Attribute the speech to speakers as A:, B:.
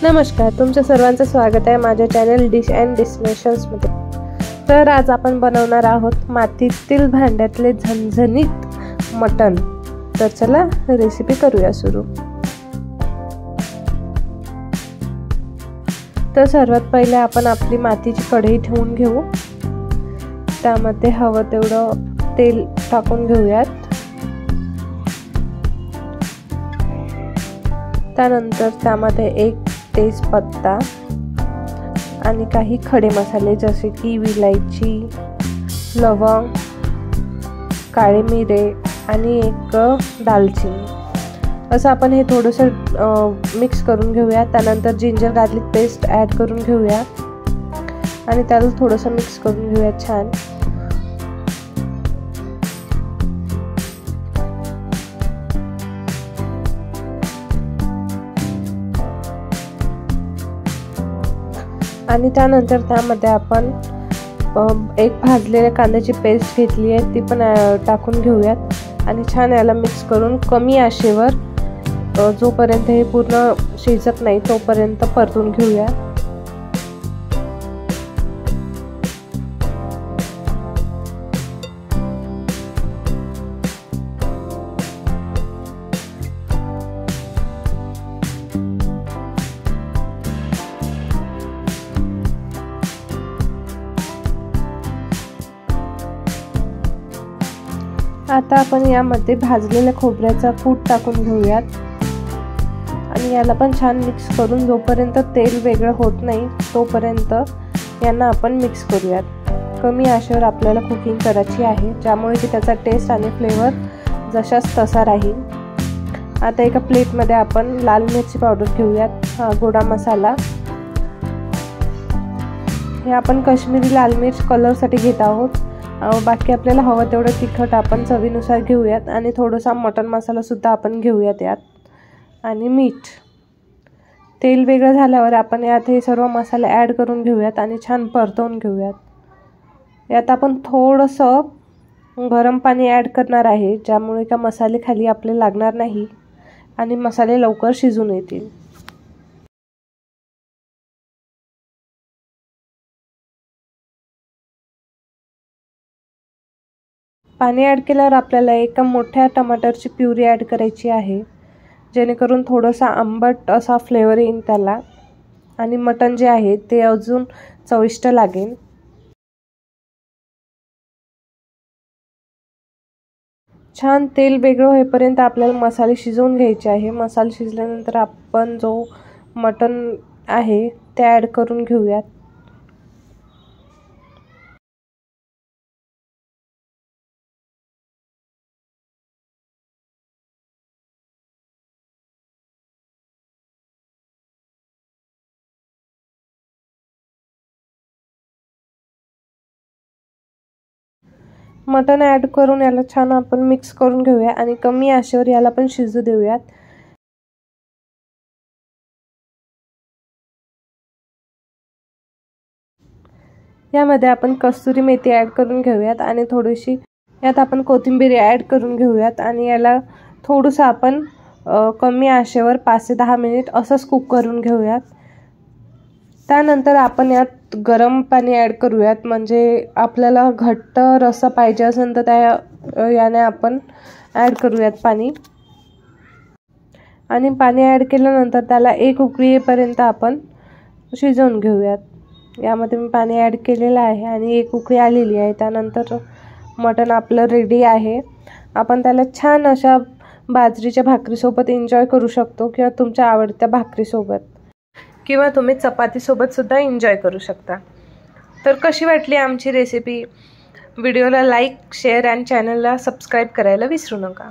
A: नमस्कार, तुमच्या सर्वांचं स्वागत आहे माझ्या चॅनल डिश अँड डेस्टिनेशन्समध्ये। तर आज आपण बनवणार आहोत मातीतील भांड्यातले झणझणीत मटण। तर चला रेसिपी करूया सुरू। तर सर्वात पहिले आपण आपली मातीची कढई ठेवून घेऊ। त्यामध्ये हवं तेवढं तेल टाकून घेऊयात। त्यानंतर त्यामध्ये एक तेजपत्ता आणि काही खडे मसाले जसे की विलायची, लवंग, काळे मिरे आणि एक दालचिनी असं आपण हे थोडंसं मिक्स करून घेऊया। त्यानंतर जिंजर गार्लिक पेस्ट ॲड करून घेऊया आणि त्याला थोडंसं मिक्स करून घेऊया छान। आणि त्यानंतर त्यामध्ये आपण एक भाजलेल्या कांद्याची पेस्ट घेतली आहे, ती पण टाकून घेऊयात आणि छान याला मिक्स करून कमी आचेवर जोपर्यंत हे पूर्ण शिजत नाही तोपर्यंत परतून घेऊया। आता आपण यामध्ये भाजलेल्या खोबऱ्याचा कूट टाकून घेऊयात आणि याला पण छान मिक्स करून जोपर्यंत तेल वेगळं होत नाही तोपर्यंत यांना आपण मिक्स करूयात। कमी आचेवर आपल्याला कुकिंग करायची आहे, ज्यामुळे की त्याचा टेस्ट आणि फ्लेवर जशाच तसा राहील। आता एका प्लेटमध्ये आपण लाल मिरची पावडर घेऊयात, गोडा मसाला, हे आपण काश्मीरी लाल मिर्च कलरसाठी घेत आहोत। बाकी आपल्याला हवं तेवढं तिखट आपण चवीनुसार घेऊयात आणि थोडासा मटन मसाला सुद्धा आपण घेऊयात यात आणि मीठ। तेल वेगळं झाल्यावर आपण यात हे सर्व मसाले ॲड करून घेऊयात आणि छान परतवून घेऊयात। यात आपण थोडंसं गरम पाणी ॲड करणार आहे, ज्यामुळे का मसाले खाली आपले लागणार नाही आणि मसाले लवकर शिजून येतील। पाणी ॲड केल्यावर आपल्याला एका मोठ्या टमाटरची प्युरी ॲड करायची आहे, जेणेकरून थोडासा आंबट असा फ्लेवर येईल त्याला आणि मटण जे आहे ते अजून चविष्ट लागेल। छान तेल वेगळं होईपर्यंत आपल्याला मसाले शिजवून घ्यायचे आहे। मसाले शिजल्यानंतर आपण जो मटण आहे ते ॲड करून घेऊयात। मटण ॲड करून याला छान आपण मिक्स करून घेऊया आणि कमी आचेवर याला पण शिजू देऊयात। यामध्ये आपण कस्तुरी मेथी ॲड करून घेऊयात आणि थोडीशी यात आपण कोथिंबीर ॲड करून घेऊयात आणि याला थोडंसं आपण कमी आचेवर 5 ते 10 मिनिट असंच कुक करून घेऊयात। त्यानंतर आपण यात गरम पाणी ॲड करूयात, म्हणजे आपल्याला घट्ट रस्सा पाहिजे असेल तर याने आपण ॲड करूयात पाणी आणि पाणी ॲड केल्यानंतर त्याला एक उकळी येईपर्यंत आपण शिजवून घेऊयात। यामध्ये मी पाणी ॲड केलेलं आहे आणि एक उकळी आलेली आहे। त्यानंतर मटण आपलं रेडी आहे। आपण त्याला छान अशा बाजरीच्या भाकरीसोबत एन्जॉय करू शकतो किंवा तुमच्या आवडत्या भाकरीसोबत किंवा तुम्ही चपातीसोबत सुद्धा एन्जॉय करू शकता। तर कशी वाटली आमची रेसिपी? व्हिडिओला लाईक, शेअर आणि चॅनलला सबस्क्राईब करायला विसरू नका।